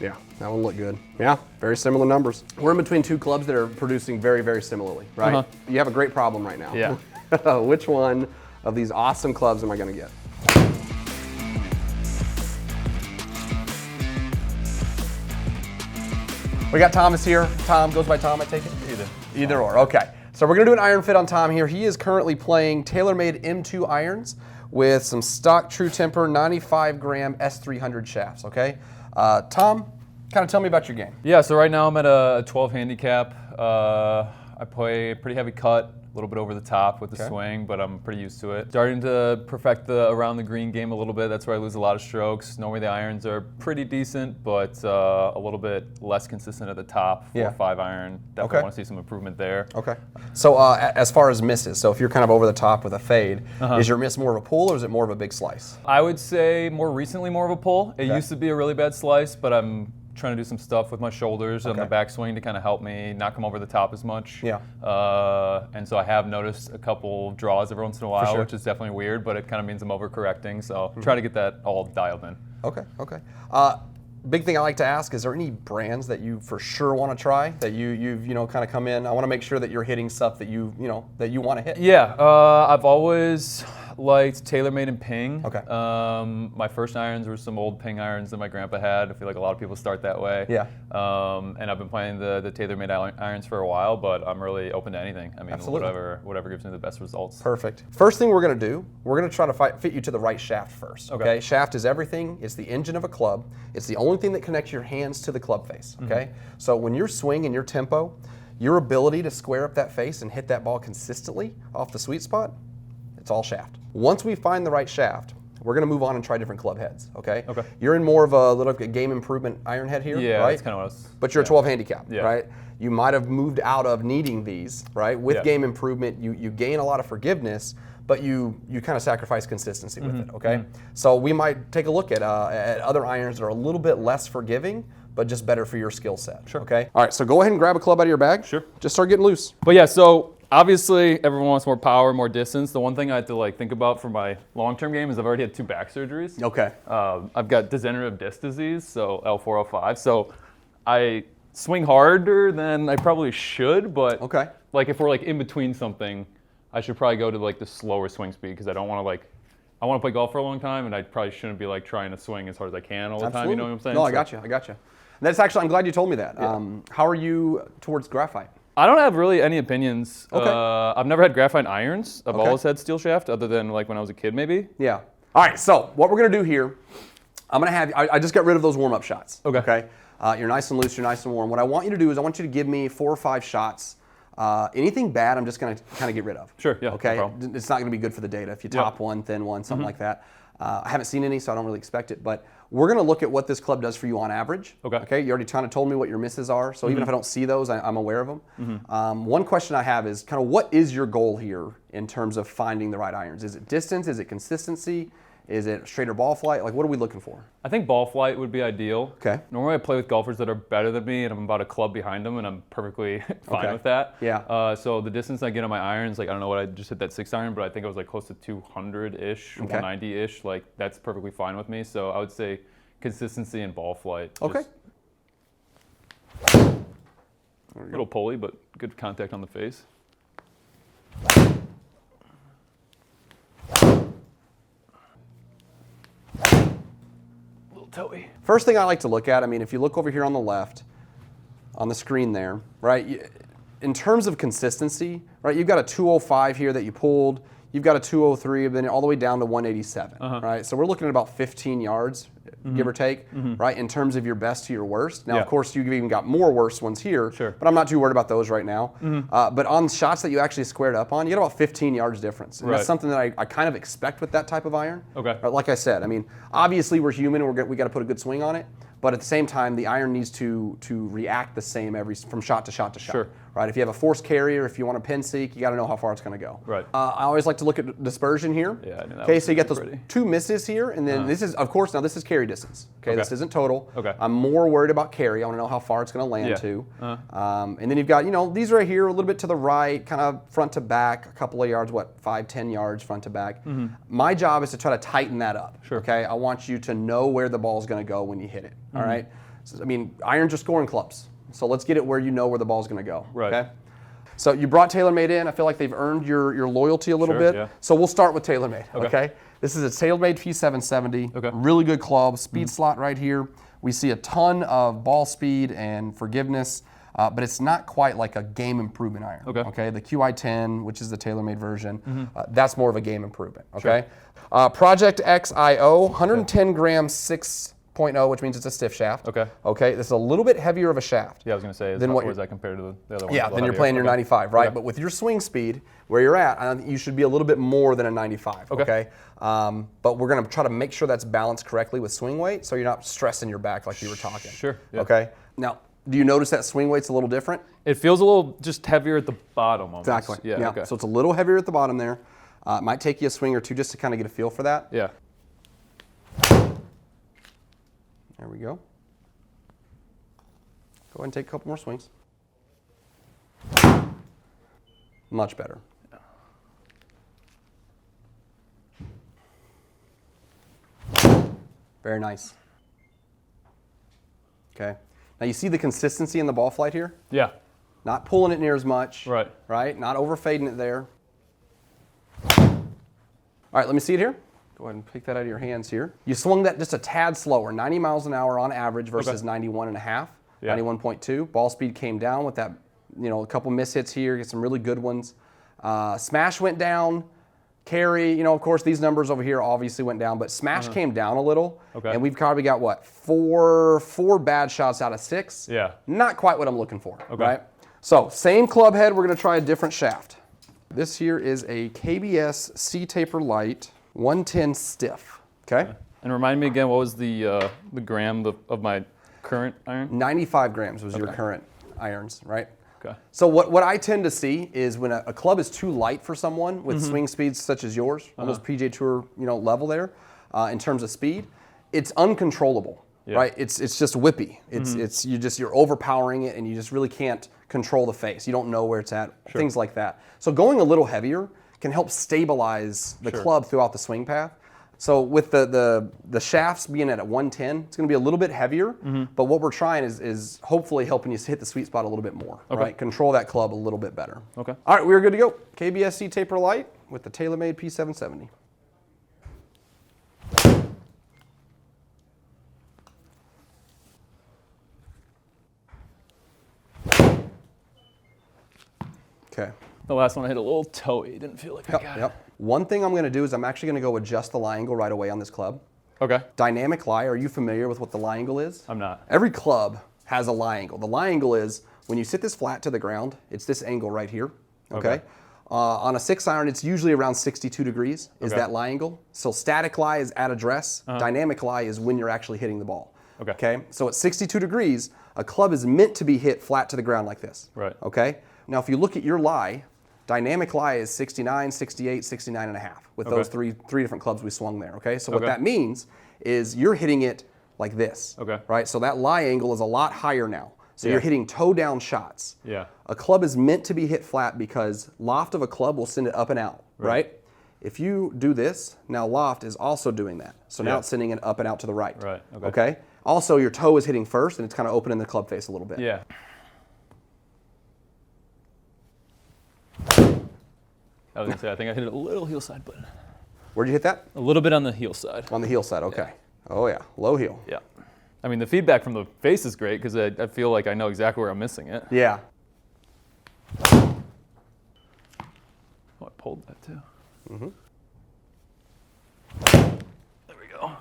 Yeah, that one looked good. Yeah, very similar numbers. We're in between two clubs that are producing very, very similarly, right? You have a great problem right now. Yeah. Which one of these awesome clubs am I going to get? We got Thomas here. Tom goes by Tom, I take it? Either or, okay. So we're gonna do an iron fit on Tom here. He is currently playing TaylorMade M2 irons with some stock True Temper 95 gram S300 shafts, okay? Tom, kind of tell me about your game. Yeah, so right now I'm at a 12 handicap. I play a pretty heavy cut, a little bit over the top with the swing, but I'm pretty used to it. Starting to perfect the around the green game a little bit. That's where I lose a lot of strokes. Normally the irons are pretty decent, but a little bit less consistent at the top. 4 or 5 iron. Definitely want to see some improvement there. Okay. So as far as misses, so if you're kind of over the top with a fade, is your miss more of a pull or is it more of a big slice? I would say more recently more of a pull. It used to be a really bad slice, but I'm trying to do some stuff with my shoulders on the backswing to kind of help me not come over the top as much. Yeah. And so I have noticed a couple draws every once in a while, which is definitely weird, but it kind of means I'm overcorrecting. So try to get that all dialed in. Okay, okay. Big thing I like to ask, is there any brands that you for sure want to try, that you've kind of come in? I want to make sure that you're hitting stuff that you want to hit. Yeah, I've always liked TaylorMade and Ping. Okay. My first irons were some old Ping irons that my grandpa had. I feel like a lot of people start that way. Yeah. And I've been playing the TaylorMade irons for a while, but I'm really open to anything. I mean, whatever gives me the best results. Perfect. First thing we're going to do, we're going to try to fit you to the right shaft first. Okay. Shaft is everything. It's the engine of a club. It's the only thing that connects your hands to the club face. Okay. So when you're swinging your tempo, your ability to square up that face and hit that ball consistently off the sweet spot, it's all shaft. Once we find the right shaft, we're going to move on and try different club heads, okay? You're in more of a little game improvement iron head here, right? That's kind of what I was... But you're a 12 handicap, right? You might have moved out of needing these, right? With game improvement, you gain a lot of forgiveness, but you kind of sacrifice consistency with it, okay? So we might take a look at other irons that are a little bit less forgiving, but just better for your skill set, okay? All right, so go ahead and grab a club out of your bag. Just start getting loose. But yeah, so obviously everyone wants more power, more distance. The one thing I have to think about for my long-term game is I've already had 2 back surgeries. Okay. I've got degenerative disc disease, so L4, L5. So I swing harder than I probably should, but if we're in between something, I should probably go to the slower swing speed, because I don't want to I want to play golf for a long time, and I probably shouldn't be trying to swing as hard as I can all the time. You know what I'm saying? No, I got you. That's actually, I'm glad you told me that. How are you towards graphite? I don't have really any opinions. I've never had graphite irons. I've always had steel shaft, other than when I was a kid, maybe. Yeah. All right. So what we're gonna do here, I'm gonna have. I just got rid of those warm-up shots. Okay. You're nice and loose. You're nice and warm. What I want you to do is I want you to give me 4 or 5 shots. Anything bad, I'm just gonna kind of get rid of. Sure. Yeah. Okay. No, it's not gonna be good for the data if you top one, thin one, something like that. I haven't seen any, so I don't really expect it. But we're going to look at what this club does for you on average. Okay. You already kind of told me what your misses are, so even if I don't see those, I'm aware of them. One question I have is kind of what is your goal here in terms of finding the right irons? Is it distance? Is it consistency? Is it straighter ball flight? What are we looking for? I think ball flight would be ideal. Okay. Normally I play with golfers that are better than me, and I'm about a club behind them, and I'm perfectly fine with that. Yeah. So the distance I get on my irons, I don't know what I just hit that 6 iron, but I think it was close to 200-ish, 190-ish. That's perfectly fine with me. So I would say consistency and ball flight. Okay. A little pulley, but good contact on the face. Toey. First thing I like to look at, if you look over here on the left, on the screen there, right, in terms of consistency, right, you've got a 205 here that you pulled, you've got a 203, then all the way down to 187, right? So we're looking at about 15 yards, give or take, right, in terms of your best to your worst. Now, of course, you've even got more worse ones here, but I'm not too worried about those right now. But on shots that you actually squared up on, you got about 15 yards difference. And that's something that I kind of expect with that type of iron. Like I said, obviously we're human and we got to put a good swing on it. But at the same time, the iron needs to react the same from shot to shot to shot. Right? If you have a force carrier, if you want a pin seek, you got to know how far it's going to go. Right. I always like to look at dispersion here. Yeah, I knew that. Okay, so you get those 2 misses here, and then this is, of course, now this is carry distance. Okay, this isn't total. I'm more worried about carry. I want to know how far it's going to land to. And then you've got, these right here, a little bit to the right, kind of front to back, a couple of yards, 5, 10 yards front to back. My job is to try to tighten that up. Okay, I want you to know where the ball is going to go when you hit it. All right. I mean, irons are scoring clubs. So let's get it where you know where the ball's going to go. Right. Okay. So you brought TaylorMade in. I feel like they've earned your loyalty a little Sure, bit. yeah. So we'll start with TaylorMade. Okay. Okay. This is a TaylorMade P770. Okay. Really good club. Speed slot right here. We see a ton of ball speed and forgiveness, but it's not quite like a game improvement iron. Okay. Okay. The QI10, which is the TaylorMade version, that's more of a game improvement. Okay. Project XIO, 110 grams 6.0, which means it's a stiff shaft. Okay. Okay. This is a little bit heavier of a shaft. Yeah, I was going to say, Than what where is that compared to the other one? Yeah, then you're playing your 95, right? But with your swing speed, where you're at, I think you should be a little bit more than a 95, okay? But we're going to try to make sure that's balanced correctly with swing weight so you're not stressing your back like you were talking. Sure. Yeah. Okay? Now, do you notice that swing weight's a little different? It feels a little just heavier at the bottom almost. Exactly. Yeah. Okay. So it's a little heavier at the bottom there. It might take you a swing or two just to kind of get a feel for that. Yeah. There we go. Go ahead and take a couple more swings. Much better. Very nice. Okay. Now you see the consistency in the ball flight here? Yeah. Not pulling it near as much. Right. Right? Not overfading it there. All right, let me see it here. Go ahead and pick that out of your hands here. You swung that just a tad slower, 90 miles an hour on average versus 91 and a half, 91.2. Ball speed came down with that, a couple mishits here, get some really good ones. Smash went down. Carry, of course, these numbers over here obviously went down, but smash came down a little. Okay. And we've probably got, what, four bad shots out of 6? Yeah. Not quite what I'm looking for, Okay. right? So, same club head, we're going to try a different shaft. This here is a KBS C-Taper Light 110 stiff, okay? And remind me again, what was the gram of my current iron? 95 grams was your current irons, right? Okay. So what I tend to see is when a club is too light for someone with swing speeds such as yours, almost PJ Tour level there, in terms of speed, it's uncontrollable, right? It's just whippy. You're overpowering it and you just really can't control the face. You don't know where it's at, things like that. So going a little heavier can help stabilize the club throughout the swing path. So with the shafts being at a 110, it's going to be a little bit heavier, but what we're trying is hopefully helping you hit the sweet spot a little bit more, right? Control that club a little bit better. Okay. All right, we're good to go. KBS C-Taper Light with the TaylorMade P770. Okay. The last one I hit a little toey. Didn't feel like I got it. One thing I'm going to do is I'm actually going to go adjust the lie angle right away on this club. Okay. Dynamic lie, are you familiar with what the lie angle is? I'm not. Every club has a lie angle. The lie angle is when you sit this flat to the ground, it's this angle right here, okay? On a 6-iron, it's usually around 62 degrees is that lie angle. So static lie is at address. Dynamic lie is when you're actually hitting the ball. Okay. So at 62 degrees, a club is meant to be hit flat to the ground like this. Right. Okay. Now, if you look at your lie, dynamic lie is 69, 68, 69 and a half with those three different clubs we swung there. Okay. So what that means is you're hitting it like this. Okay. Right. So that lie angle is a lot higher now. So you're hitting toe down shots. Yeah. A club is meant to be hit flat because loft of a club will send it up and out. Right. If you do this, now loft is also doing that. So now it's sending it up and out to the right. Right. Okay. Also, your toe is hitting first, and it's kind of opening the club face a little bit. Yeah. I was gonna say I think I hit it a little heel side, but Where'd you hit that? a little bit on the heel side. On the heel side. Okay. Oh yeah, low heel. Yeah. I mean, the feedback from the face is great because I feel like I know exactly where I'm missing it. Yeah. Oh, I pulled that too. There we go.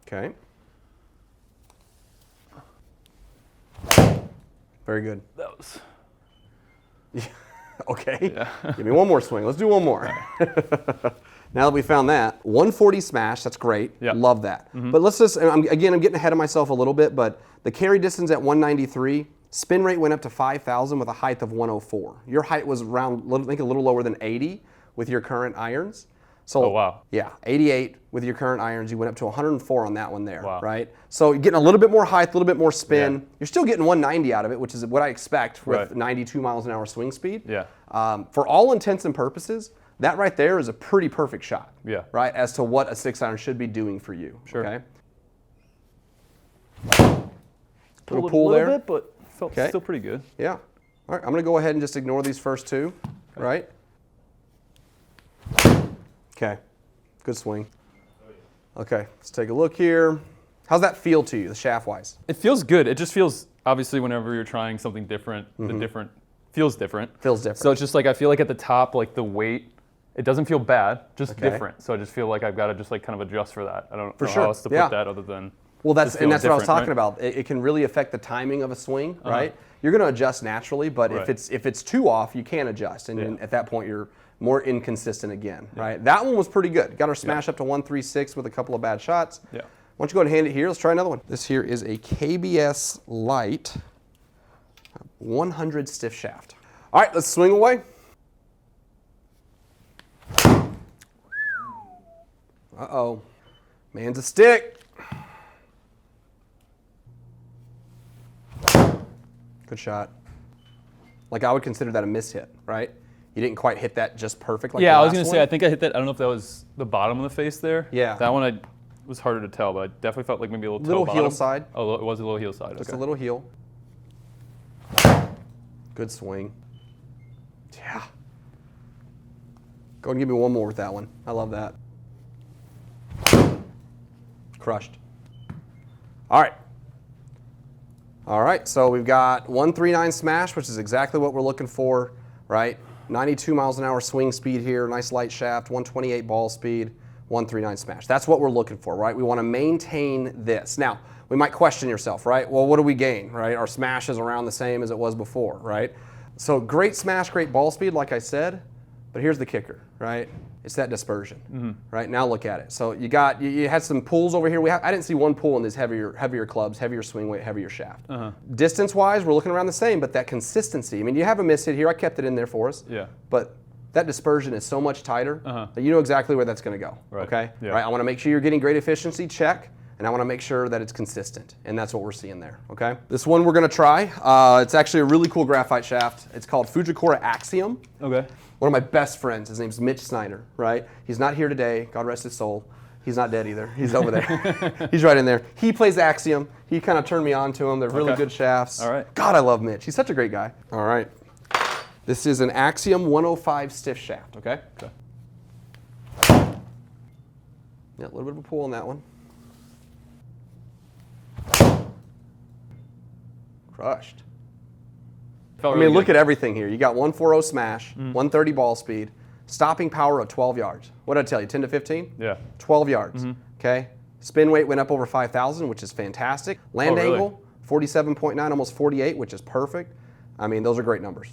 Okay. Very good. That was. Okay. Yeah. Give me one more swing. Let's do one more. Now that we found that, 140 smash, that's great. Yeah. Love that. But let's just, I'm getting ahead of myself a little bit, but the carry distance at 193, spin rate went up to 5,000 with a height of 104. Your height was around, I think, a little lower than 80 with your current irons. So, Oh, wow. Yeah, 88 with your current irons. You went up to 104 on that one there, Wow. right? So you're getting a little bit more height, a little bit more spin. Yeah. You're still getting 190 out of it, which is what I expect with Right. 92 miles an hour swing speed. Yeah. For all intents and purposes, that right there is a pretty perfect shot. Yeah. Right, as to what a 6-iron should be doing for you. Sure. Okay. pulled it a pull little there. bit, but felt still pretty good. Yeah. All right, I'm going to go ahead and just ignore these first two, right? Okay, good swing. Okay, let's take a look here. How's that feel to you, the shaft-wise? It feels good. It just feels, obviously, whenever you're trying something different, the different feels different. Feels different. So it's just like, I feel like at the top, like the weight, it doesn't feel bad, just different. So I just feel like I've got to just like kind of adjust for that. I don't know how else to put that other than. Well, that's what I was different, talking right? about. It can really affect the timing of a swing, right? You're going to adjust naturally, but if it's too off, you can't adjust, and at that point you're more inconsistent again, right? That one was pretty good. Got our smash up to 136 with a couple of bad shots. Yeah. Why don't you go ahead and hand it here? Let's try another one. This here is a KBS Light 100 stiff shaft. All right, let's swing away. Uh-oh. Man's a stick. Good shot. Like, I would consider that a miss hit, right? You didn't quite hit that just perfect like Yeah, the I was last going to say, one. I think I hit that, I don't know if that was the bottom of the face there. Yeah. That one was harder to tell, but I definitely felt like maybe a little toe Heel bottom. side. Oh, it was a little heel side. Just Okay. a little heel. Good swing. Yeah. Go and give me one more with that one. I love that. Crushed. All right. All right, so we've got 139 smash, which is exactly what we're looking for, right? 92 miles an hour swing speed here, nice light shaft, 128 ball speed, 139 smash. That's what we're looking for, right? We want to maintain this. Now, we might question yourself, right? Well, what do we gain, right? Our smash is around the same as it was before, right? So great smash, great ball speed, like I said, but here's the kicker, right? It's that dispersion, right? Now look at it. So you had some pulls over here. I didn't see one pull in these heavier clubs, heavier swing weight, heavier shaft. Distance-wise, we're looking around the same, but that consistency. I mean, you have a miss hit here. I kept it in there for us. Yeah. But that dispersion is so much tighter that you know exactly where that's going to go. Right. Okay. Yeah. Right. I want to make sure you're getting great efficiency. Check. And I want to make sure that it's consistent, and that's what we're seeing there, okay? This one we're going to try. It's actually a really cool graphite shaft. It's called Fujikura Axiom. Okay. One of my best friends, his name's Mitch Snyder, right? He's not here today, God rest his soul. He's not dead either, he's over there. He's right in there. He plays Axiom. He kind of turned me on to him. They're really good shafts. All right. God, I love Mitch. He's such a great guy. All right. This is an Axiom 105 stiff shaft, okay? Okay. Yeah, a little bit of a pull on that one. Crushed. Felt I mean, really look good. at everything here. You got 140 smash, 130 ball speed, stopping power of 12 yards. What did I tell you, 10 to 15? Yeah. 12 yards, okay? Spin weight went up over 5,000, which is fantastic. Land really? angle, 47.9, almost 48, which is perfect. I mean, those are great numbers.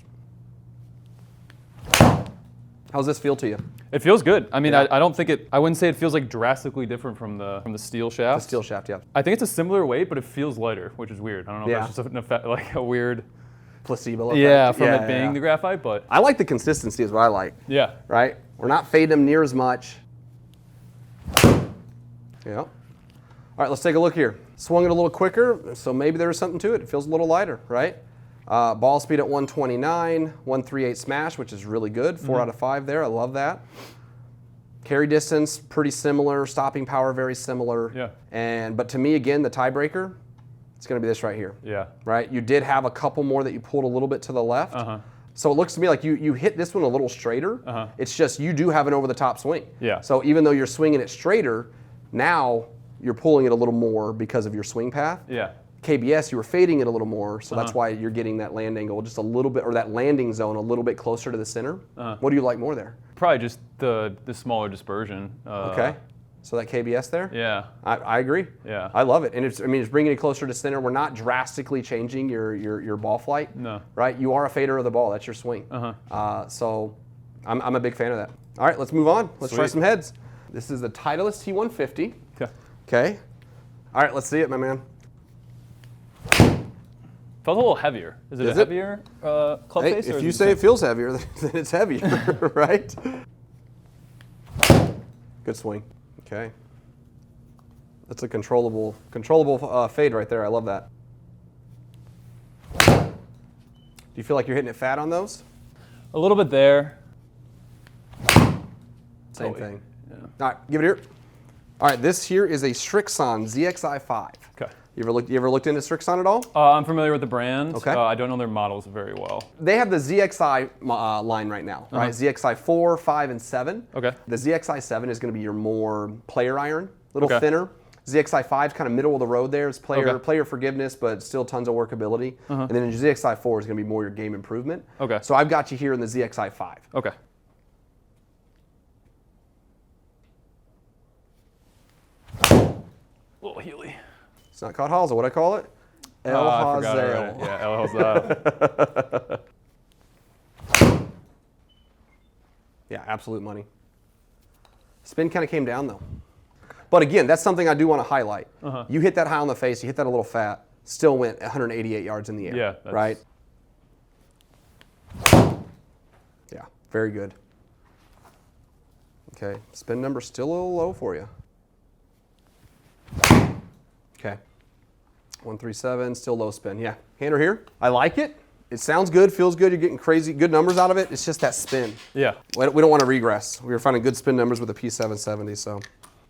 How's this feel to you? It feels good. I mean, Yeah. I don't think I wouldn't say it feels like drastically different from the steel shaft. The steel shaft, yeah. I think it's a similar weight, but it feels lighter, which is weird. I don't know if that's just an effect, like a weird. Placebo effect. Yeah, from it being the graphite, but. I like the consistency is what I like. Yeah. Right? We're not fading them near as much. Yeah. All right, let's take a look here. Swung it a little quicker, so maybe there was something to it. It feels a little lighter, right? Ball speed at 129, 138 smash, which is really good. 4 out of 5 there. I love that. Carry distance, pretty similar. Stopping power, very similar. Yeah. But to me, again, the tiebreaker, it's going to be this right here. Yeah. Right? You did have a couple more that you pulled a little bit to the left. So it looks to me like you hit this one a little straighter. It's just you do have an over-the-top swing. Yeah. So even though you're swinging it straighter, now you're pulling it a little more because of your swing path. Yeah. KBS, you were fading it a little more, so that's why you're getting that land angle just a little bit, or that landing zone a little bit closer to the center. What do you like more there? Probably just the smaller dispersion. Okay. So that KBS there? Yeah. I agree. Yeah. I love it. And it's bringing it closer to center. We're not drastically changing your ball flight. No. Right? You are a fader of the ball. That's your swing. So I'm a big fan of that. All right, let's move on. Let's try Sweet. some heads. This is the Titleist T150. Okay. Okay. All right, let's see it, my man. Felt a little heavier. Is it a heavier club Hey, face? if you say it feels heavier, then it's heavier, right? Good swing. Okay. That's a controllable fade right there. I love that. Do you feel like you're hitting it fat on those? A little bit there. Same thing. Yeah. All right, give it here. All right, this here is a Strixon ZXi5. Okay. You ever looked into Strixon at all? I'm familiar with the brand. Okay. I don't know their models very well. They have the ZXi line right now, right? ZXi 4, 5, and 7. Okay. The ZXi 7 is going to be your more player iron, a little Okay. thinner. ZXi 5 is kind of middle of the road there. It's Okay. player forgiveness, but still tons of workability. And then the ZXi 4 is going to be more your game improvement. Okay. So I've got you here in the ZXi 5. Okay. Little Healy. It's not called Hazel. What I call it? El I forgot Hazel. already. Yeah, El Hazel. Yeah, absolute money. Spin kind of came down though. But again, that's something I do want to highlight. You hit that high on the face, you hit that a little fat, still went 188 yards in the air. Yeah, that's- right? Yeah, very good. Okay, spin number's still a little low for you. Okay. 137, still low spin. Yeah, hander here. I like it. It sounds good, feels good. You're getting crazy, good numbers out of it. It's just that spin. Yeah. We don't want to regress. We were finding good spin numbers with the P770, so.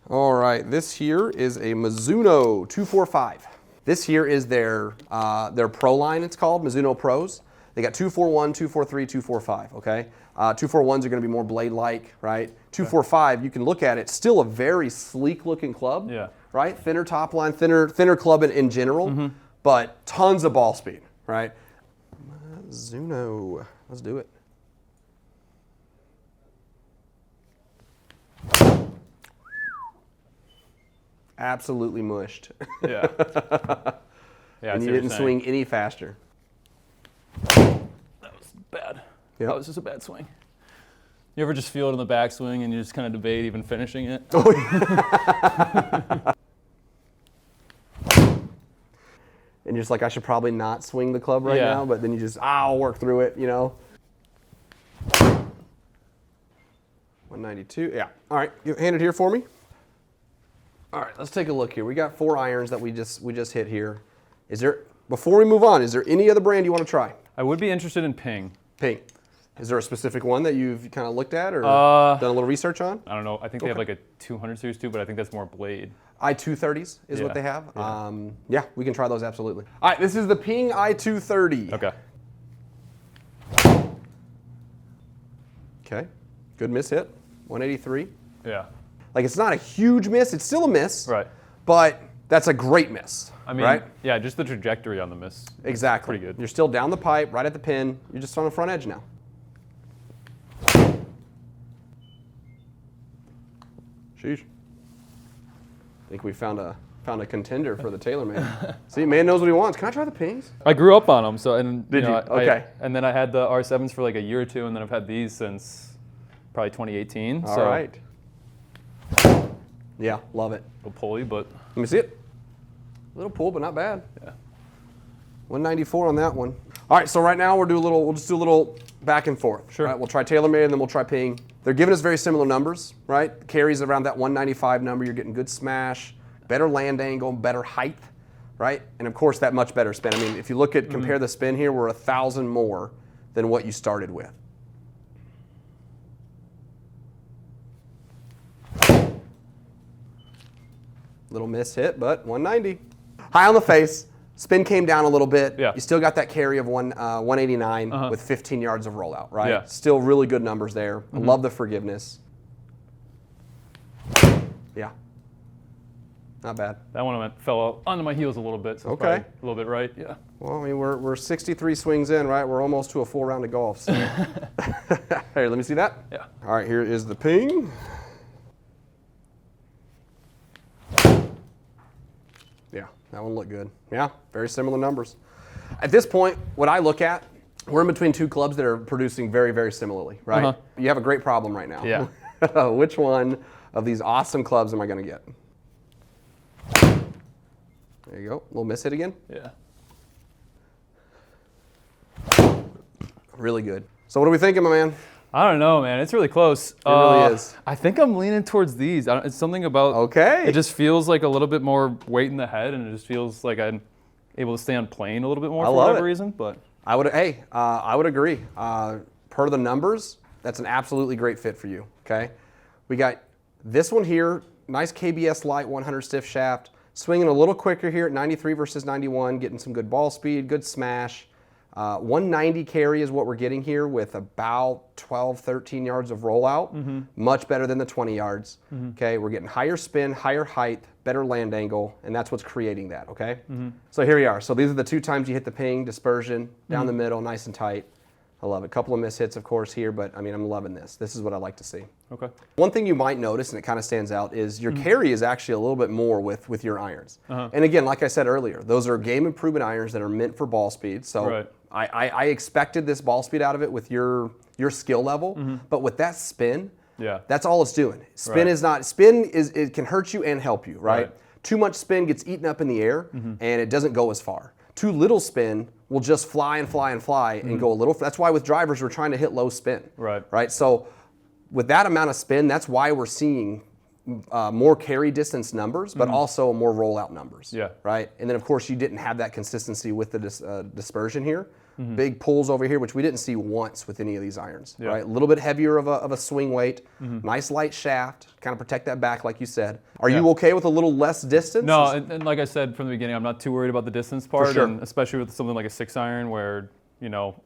All right, this here is a Mizuno 245. This here is their Pro line, it's called, Mizuno Pros. They got 241, 243, 245, okay? 241s are gonna be more blade-like, right? 245, you can look at it, still a very sleek-looking club, Yeah. right? Thinner top line, thinner club in general, but tons of ball speed, right? Mizuno, let's do it. Absolutely mushed. Yeah. Yeah. And you didn't swing any faster. That was bad. Yep. That was just a bad swing. You ever just feel it in the backswing and you just kind of debate even finishing it? And you're just like, I should probably not swing the club right Yeah. now, but then you just, I'll work through it, you know? 192, yeah. All right, you hand it here for me. All right, let's take a look here. We got 4 irons that we just hit here. Is there, before we move on, is there any other brand you want to try? I would be interested in Ping. Ping. Is there a specific one that you've kind of looked at or done a little research on? I don't know. I think they have like a 200 series too, but I think that's more blade. I-230s is what Yeah. they have. Yeah, we can try those absolutely. All right, this is the Ping I-230. Okay. Okay, good miss hit, 183. Yeah. Like it's not a huge miss, it's still a miss. Right. But that's a great miss. I mean, right? yeah, just the trajectory on the miss. Exactly. Pretty good. You're still down the pipe, right at the pin. You're just on the front edge now. Sheesh. I think we found a contender for the TaylorMade. See, man knows what he wants. Can I try the pings? I grew up on them, so and Did you? Okay. And then I had the R7s for like a year or two, and then I've had these since probably 2018. All so right. Yeah, love it. a little pulley, but Let me see it. Little pull, but not bad. yeah. 194 on that one. All right, so right now we'll just do a little back and forth. Sure. Right? We'll try TaylorMade and then we'll try Ping. They're giving us very similar numbers, right? Carries around that 195 number. You're getting good smash, better land angle, better height, right? And of course that much better spin. I mean, if you look at compare the spin here, we're 1,000 more than what you started with. Little miss hit, but 190. High on the face. Spin came down a little bit. Yeah. You still got that carry of 189 with 15 yards of rollout, right? Yeah. Still really good numbers there. I love the forgiveness. Yeah. Not bad. That one fell onto my heels a little bit, so it's Okay. probably a little bit right. Yeah. Well, I mean, we're 63 swings in, right? We're almost to a full round of golf. So. Here, let me see that. Yeah. All right, here is the Ping. Yeah, that one looked good. Yeah, very similar numbers. At this point, what I look at, we're in between two clubs that are producing very, very similarly, right? You have a great problem right now. Yeah. Which one of these awesome clubs am I going to get? There you go. Little miss hit again. Yeah. Really good. So what are we thinking, my man? I don't know, man. It's really close. It really is. I think I'm leaning towards these. It's something about. Okay. It just feels like a little bit more weight in the head, and it just feels like I'm able to stay on plane a little bit more for love whatever it. reason. But I would agree. Per the numbers, that's an absolutely great fit for you. Okay, we got this one here nice KBS light 100 stiff shaft. Swinging a little quicker here at 93 versus 91, getting some good ball speed, good smash. 190 carry is what we're getting here with about 12, 13 yards of rollout. Much better than the 20 yards. Okay, we're getting higher spin, higher height, better land angle, and that's what's creating that, okay? So here we are. So these are the 2 times you hit the ping, dispersion, down the middle, nice and tight. I love it. A couple of miss hits, of course, here, but I mean, I'm loving this. This is what I like to see. Okay. One thing you might notice, and it kind of stands out, is your carry is actually a little bit more with your irons. And again, like I said earlier, those are game improvement irons that are meant for ball speed. So I expected this ball speed out of it with your skill level, but with that spin, that's all it's doing. Spin it can hurt you and help you, right? Too much spin gets eaten up in the air, and it doesn't go as far. Too little spin will just fly and fly and fly and go a little. That's why with drivers we're trying to hit low spin. Right. So with that amount of spin, that's why we're seeing more carry distance numbers, but also more rollout numbers. Right. And then of course you didn't have that consistency with the dispersion here. Big pulls over here, which we didn't see once with any of these irons. Right. A little bit heavier of a swing weight. Nice light shaft, kind of protect that back like you said. Are you okay with a little less distance? No, and like I said from the beginning, I'm not too worried about the distance part, and especially with something like a 6-iron where, you know,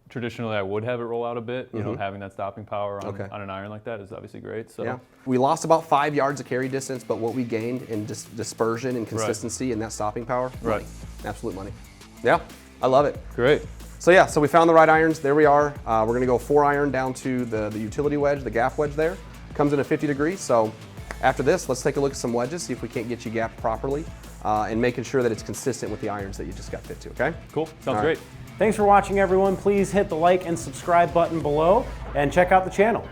traditionally I would have it roll out a bit. You know, having that stopping power on an iron like that is obviously great. So we lost about 5 yards of carry distance, but what we gained in dispersion and consistency and that stopping power, money. Absolute money. Yeah, I love it. Great. So yeah, so we found the right irons. There we are. We're going to go 4-iron down to the utility wedge, the gap wedge there. Comes in at 50 degrees. So after this, let's take a look at some wedges, see if we can't get you gapped properly, and making sure that it's consistent with the irons that you just got fit to. Okay. Cool. Sounds great. Thanks for watching, everyone. Please hit the like and subscribe button below, and check out the channel.